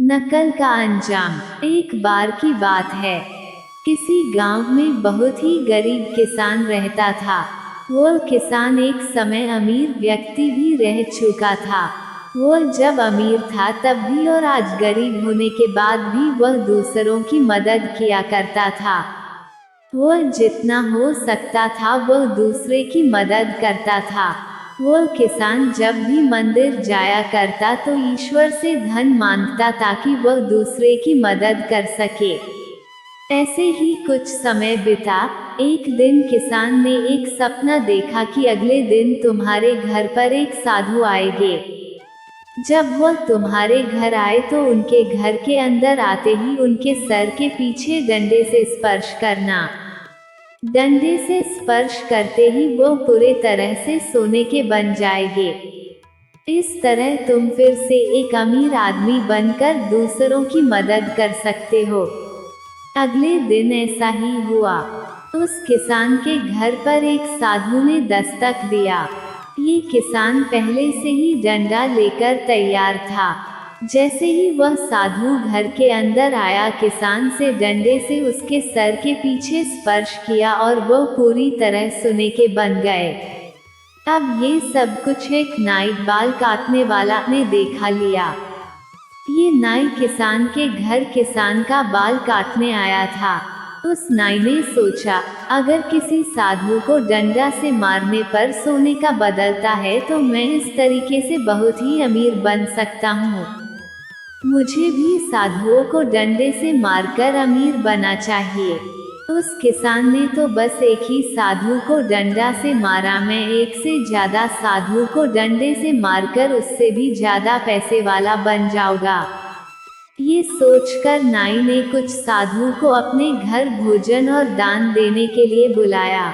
नकल का अंजाम। एक बार की बात है, किसी गांव में बहुत ही गरीब किसान रहता था। वो किसान एक समय अमीर व्यक्ति भी रह चुका था। वो जब अमीर था तब भी और आज गरीब होने के बाद भी वह दूसरों की मदद किया करता था। वो जितना हो सकता था वह दूसरे की मदद करता था। वो किसान जब भी मंदिर जाया करता तो ईश्वर से धन मांगता ताकि वह दूसरे की मदद कर सके। ऐसे ही कुछ समय बीता। एक दिन किसान ने एक सपना देखा कि अगले दिन तुम्हारे घर पर एक साधु आएंगे। जब वह तुम्हारे घर आए तो उनके घर के अंदर आते ही उनके सर के पीछे डंडे से स्पर्श करना। डंडे से स्पर्श करते ही वो पूरे तरह से सोने के बन जाएंगे। इस तरह तुम फिर से एक अमीर आदमी बनकर दूसरों की मदद कर सकते हो। अगले दिन ऐसा ही हुआ। उस किसान के घर पर एक साधु ने दस्तक दिया। ये किसान पहले से ही डंडा लेकर तैयार था। जैसे ही वह साधु घर के अंदर आया, किसान से डंडे से उसके सर के पीछे स्पर्श किया और वह पूरी तरह सोने के बन गए। अब ये सब कुछ एक नाई बाल काटने वाला ने देखा लिया। ये नाई किसान के घर किसान का बाल काटने आया था। उस नाई ने सोचा, अगर किसी साधु को डंडा से मारने पर सोने का बदलता है तो मैं इस तरीके से बहुत ही अमीर बन सकता हूँ। मुझे भी साधुओं को डंडे से मारकर अमीर बना चाहिए। उस किसान ने तो बस एक ही साधु को डंडा से मारा, मैं एक से ज्यादा साधु को डंडे से मारकर उससे भी ज्यादा पैसे वाला बन जाऊंगा। ये सोचकर नाई ने कुछ साधुओं को अपने घर भोजन और दान देने के लिए बुलाया।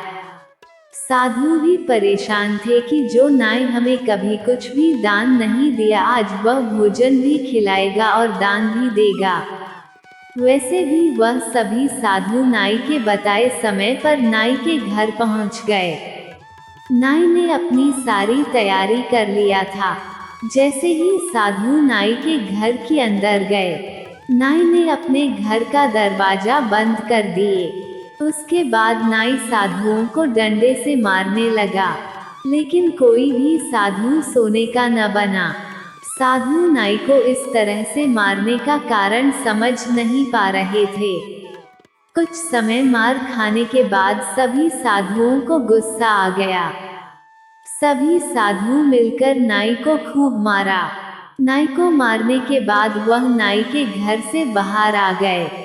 साधु भी परेशान थे कि जो नाई हमें कभी कुछ भी दान नहीं दिया, आज वह भोजन भी खिलाएगा और दान भी देगा। वैसे भी वह सभी साधु नाई के बताए समय पर नाई के घर पहुंच गए। नाई ने अपनी सारी तैयारी कर लिया था। जैसे ही साधु नाई के घर के अंदर गए, नाई ने अपने घर का दरवाजा बंद कर दिए। उसके बाद नाई साधुओं को डंडे से मारने लगा, लेकिन कोई भी साधु सोने का न बना। साधु नाई को इस तरह से मारने का कारण समझ नहीं पा रहे थे। कुछ समय मार खाने के बाद सभी साधुओं को गुस्सा आ गया। सभी साधु मिलकर नाई को खूब मारा। नाई को मारने के बाद वह नाई के घर से बाहर आ गए।